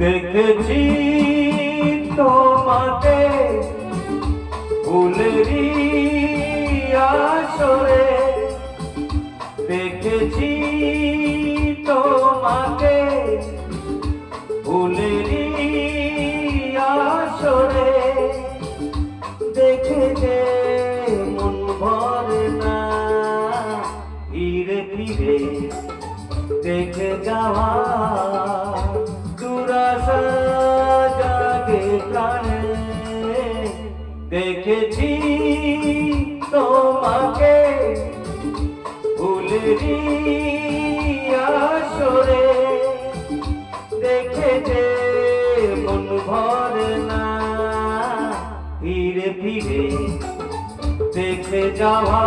দেখেছি তোমাকে ফুলেরই আসরে, দেখেছি তোমাকে ফুলেরই আসরে, দেখে যে মন ভরে না ফিরে ফিরে দেখে যাওয়া দুরাশা জাগে প্রাণে। দেখেছি তোমাকে ফুলেরই আসরে, দেখে যে মন ভরে না ফিরে ফিরে দেখে যাওয়া